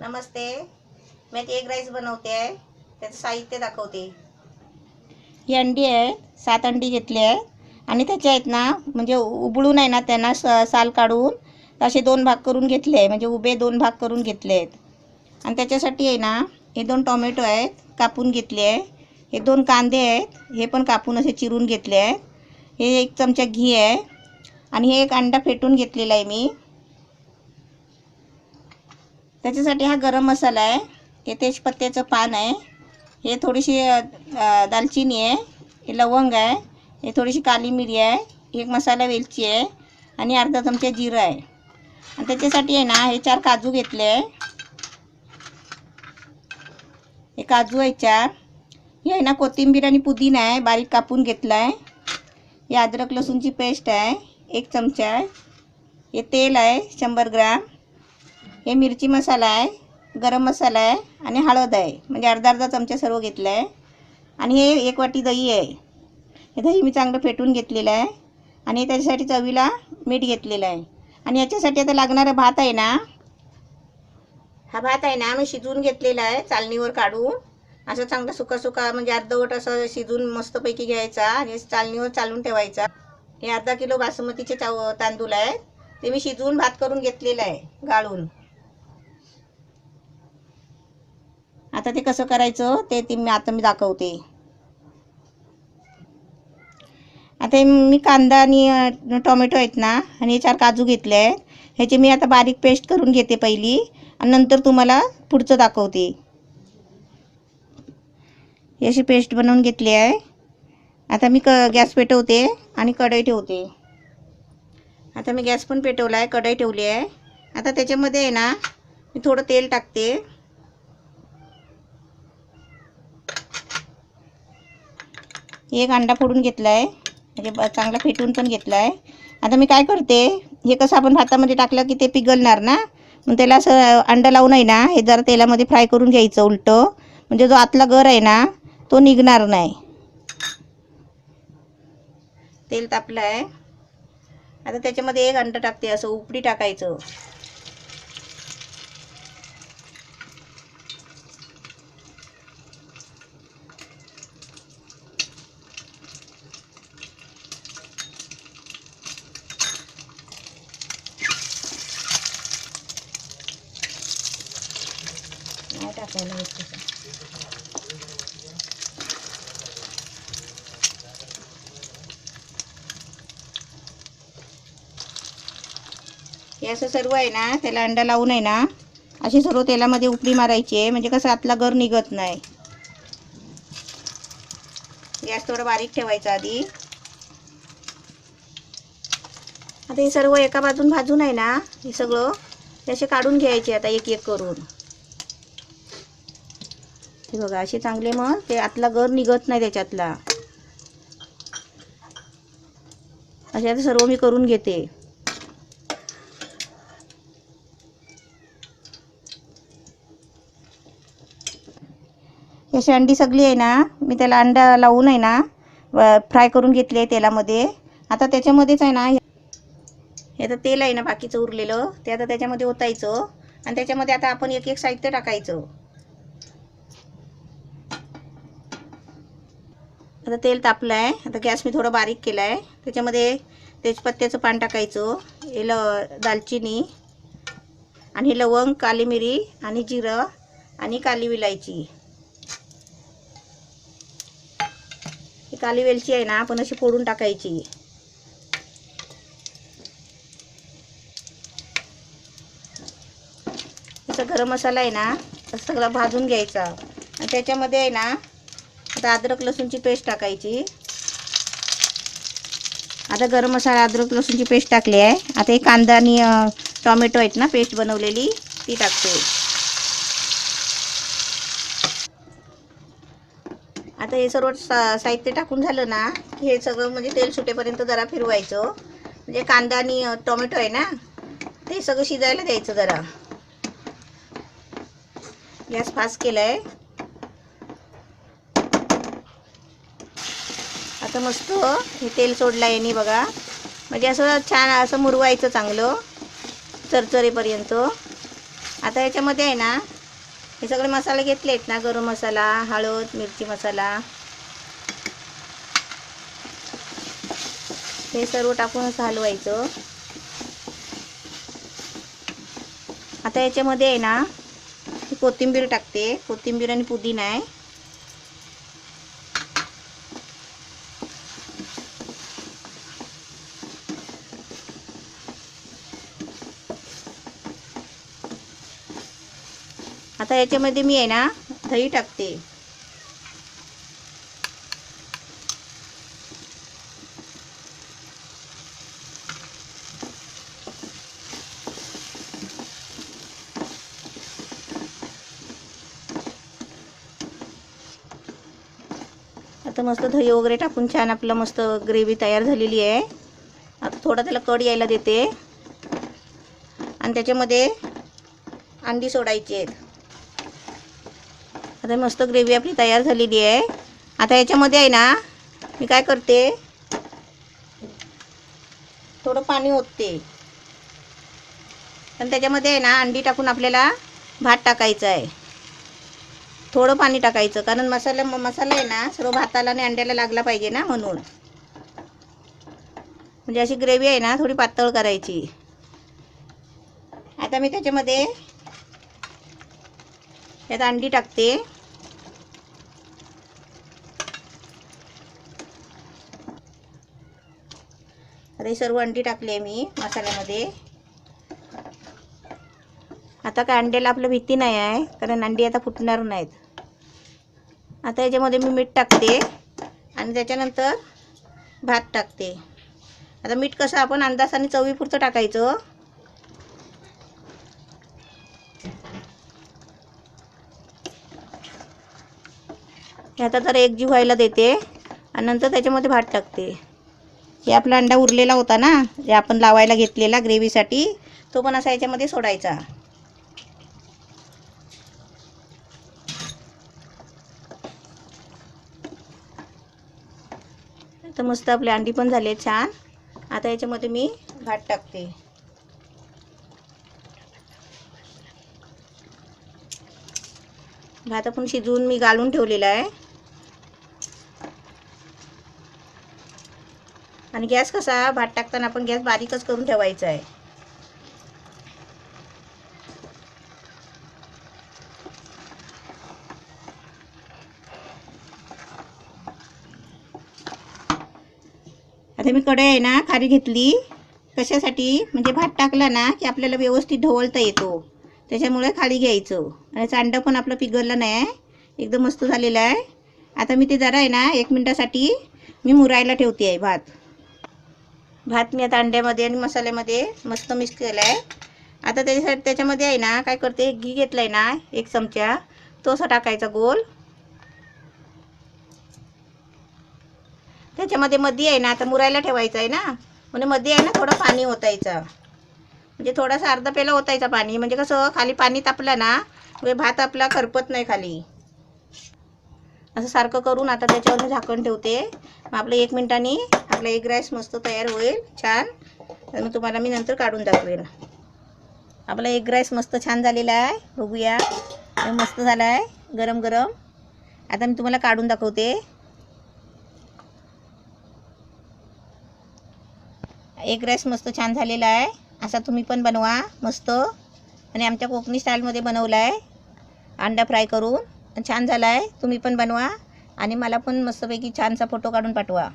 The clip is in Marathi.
नमस्ते. मी एक राईस बनवते आहे. त्याचं साहित्य दाखवते. ही अंडी आहे, 7 अंडी घेतली आहे आणि त्याच्या आहेत ना म्हणजे उबळून आहे ना त्यांना साल काढून असे 2 भाग करून घेतले आहे, म्हणजे उभे 2 भाग करून घेतले आहेत. आणि त्याच्यासाठी आहे ना हे 2 टोमॅटो आहेत, कापून घेतले आहे. हे 2 कांदे आहेत, हे पण कापून असे चिरून घेतले आहेत. हे 1 चमचा घी आहे आणि हे 1 अंडा फेटून घेतलेला आहे मी. त्याच्यासाठी हा गरम मसाला आहे, हे तेजपत्त्याचं पान आहे, हे थोडीशी दालचिनी आहे, हे लवंग आहे, हे थोडीशी काली मिरी आहे, एक मसाला वेलची आहे आणि अर्धा चमचा जिरं आहे. आणि त्याच्यासाठी आहे ना हे 4 काजू घेतले आहे. हे काजू आहे 4. हे आहे ना कोथिंबीर आणि पुदिना आहे, बारीक कापून घेतला आहे. हे अद्रक लसूणची पेस्ट आहे, 1 चमचा आहे. हे तेल आहे 100 ग्राम. हे मिरची मसाला आहे, गरम मसाला आहे आणि हळद आहे, म्हणजे अर्धा चमचा सर्व घेतला आहे. आणि हे 1 वाटी दही आहे. हे दही मी चांगलं फेटून घेतलेलं आहे आणि त्याच्यासाठी चवीला मीठ घेतलेलं आहे. आणि याच्यासाठी आता लागणारा भात आहे ना, हा भात आहे ना मी शिजवून घेतलेला आहे चालणीवर काढून. असं चांगलं सुका म्हणजे अर्धवट असं शिजून मस्तपैकी घ्यायचा आणि चालणीवर चालून ठेवायचा. हे अर्धा किलो बासमतीचे तांदूळ आहेत, ते मी शिजवून भात करून घेतलेलं आहे गाळून. आता ते कसं करायचं ते मी दाखवते. आता मी कांदा आणि टोमॅटो आहेत ना आणि 4 काजू घेतले आहेत, ह्याची मी आता बारीक पेस्ट करून घेते पहिली आणि नंतर तुम्हाला पुढचं दाखवते. ही अशी पेस्ट बनवून घेतली आहे. आता मी गॅस पेटवते आणि कढई ठेवते. आता मी गॅस पण पेटवला आहे, कढई ठेवली आहे. आता त्याच्यामध्ये आहे ना मी थोडं तेल टाकते. एक अंडा फोडून घेतला आहे, म्हणजे चांगला फेटून पण घेतला आहे. आता मी काय करते, हे कसं आपण भातामध्ये टाकलं की ते पिघलणार ना, मग त्याला असं अंडा लावून आहे ना हे जरा तेलामध्ये फ्राय करून घ्यायचं उलटं, म्हणजे जो आतला गर आहे ना तो निघणार नाही. तेल तापलं आहे. आता त्याच्यामध्ये 1 अंडा टाकते, असं उपडी टाकायचं. नाही टाकायला होत तसं. हे असं सर्व आहे ना त्याला अंडा लावून आहे ना अशी सर्व तेलामध्ये उपडी मारायची आहे, म्हणजे कसं आतला गर निघत नाही. गॅस थोडं बारीक ठेवायचा आधी. आता हे सर्व एका बाजून भाजून आहे ना हे सगळं हे असे काढून घ्यायचे आता एक एक करून. हे बघा असे चांगले, मग ते आतला गर निघत नाही त्याच्यातला. असे आता सर्व मी करून घेते. अशी अंडी सगळी आहे ना मी त्याला अंडा लावून आहे ना फ्राय करून घेतली आहे तेलामध्ये. आता त्याच्यामध्येच आहे ना हे आता तेल आहे ना बाकीचं उरलेलं ते आता त्याच्यामध्ये ओतायचं आणि त्याच्यामध्ये आता आपण एक एक साहित्य टाकायचं. आता तेल तापलं आहे. आता गॅस मी थोडं बारीक केला आहे. त्याच्यामध्ये तेजपत्त्याचं पान टाकायचं, हे दालचिनी आणि हे लवंग, काली मिरी आणि जिरं आणि काली विलायची. ही काली वेलची आहे ना आपण अशी फोडून टाकायची. असा गरम मसाला आहे ना सगळा भाजून घ्यायचा आणि त्याच्यामध्ये आहे ना आता अद्रक लसूणची पेस्ट टाकायची. आता गरम मसाला अद्रक लसूणची पेस्ट टाकली आहे. आता हे कांदा आणि टोमॅटो आहेत ना पेस्ट बनवलेली ती टाकते. आता हे सर्व साहित्य टाकून झालं ना की हे सगळं म्हणजे तेल सुटेपर्यंत जरा फिरवायचं, म्हणजे कांदा आणि टोमॅटो आहे ना ते सगळं शिजायला द्यायचं जरा. गॅस फास्ट केला आहे. आता मस्त हे तेल सोडलं आहे नी बघा, म्हणजे असं छान असं मुरवायचं चांगलं चरचरीपर्यंत. आता याच्यामध्ये आहे ना हे सगळे मसाले घेतले आहेत ना, गरम मसाला, हळद, मिरची मसाला, हे सर्व टाकून असं हलवायचं. आता याच्यामध्ये आहे ना कोथिंबीर टाकते. कोथिंबीर आणि पुदिना आहे. आता याच्यामध्ये मी आहे ना दही टाकते. आता मस्त दही वगैरे टाकून छान आपलं मस्त ग्रेव्ही तयार झालेली आहे. आता थोडा त्याला कड यायला देते आणि त्याच्यामध्ये अंडी सोडायची आहेत. आता मस्त ग्रेव्ही आपली तयार झालेली आहे. आता याच्यामध्ये आहे ना मी काय करते, थोडं पाणी ओतते आणि त्याच्यामध्ये आहे ना अंडी टाकून आपल्याला भात टाकायचा आहे. थोडं पाणी टाकायचं कारण मसाला आहे ना सर्व भाताला आणि अंड्याला लागला पाहिजे ना, म्हणून. म्हणजे अशी ग्रेव्ही आहे ना थोडी पातळ करायची. आता मी त्याच्यामध्ये यात अंडी टाकते. आता ही सर्व अंडी टाकली आहे मी मसाल्यामध्ये. आता काय अंड्याला आपलं भीती नाही आहे कारण अंडी आता फुटणार नाहीत. आता याच्यामध्ये मी मीठ टाकते आणि त्याच्यानंतर भात टाकते. आता मीठ कसं आपण अंदाजाने चवीपुरतं टाकायचं. हे आता जरा एकजीव व्हायला देते आणि नंतर त्याच्यामध्ये भात टाकते. हे आपला अंडा उरलेला होता ना, जे आपण लावायला घेतलेला ग्रेव्हीसाठी, तो पण असा याच्यामध्ये सोडायचा. तर मस्त आपले अंडी पण झाले छान. आता याच्यामध्ये मी भात टाकते. भात आपण शिजवून मी घालून ठेवलेला आहे. आणि गॅस कसा भात टाकताना आपण गॅस बारीकच करून ठेवायचा आहे. आता मी कढई आहे ना खाली घेतली. कशासाठी, म्हणजे भात टाकला ना की आपल्याला व्यवस्थित ढवळता येतो, त्याच्यामुळे खाली घ्यायचं. आणि अंडं पण आपलं पिघललं नाही आहे, एकदम मस्त झालेलं आहे. आता मी ते जरा आहे ना 1 मिनिटासाठी मी मुरायला ठेवते आहे भात मी आता अंड्यामध्ये आणि मसाल्यामध्ये मस्त मिक्स केला आहे. आता त्याच्यामध्ये आहे ना काय करते, घी घेतलं आहे ना 1 चमचा, तो असा टाकायचा गोल. त्याच्यामध्ये मध्ये आहे ना आता मुरायला ठेवायचं आहे ना, म्हणजे मध्ये आहे ना थोडं पाणी ओतायचं. म्हणजे थोडासा अर्धा पेला ओतायचा पाणी, म्हणजे कसं खाली पाणी तापलं ना म्हणजे भात आपला करपत नाही खाली. असं सारखं करून आता त्याच्यावर झाकण ठेवते. मग आपलं 1 मिनिटांनी आपला एग राईस मस्त तयार होईल छान. तर मग तुम्हाला मी नंतर काढून दाखवेल. आपला एग राईस मस्त छान झालेला आहे, बघूया. मस्त झाला आहे गरम गरम. आता मी तुम्हाला काढून दाखवते. एग राईस मस्त छान झालेला आहे. असा तुम्ही पण बनवा मस्त. आणि आमच्या कोकणी स्टाईलमध्ये बनवला आहे, अंडा फ्राय करून छान झाला आहे. तुम्ही पण बनवा आणि मला पण मस्तपैकी छानसा फोटो काढून पाठवा.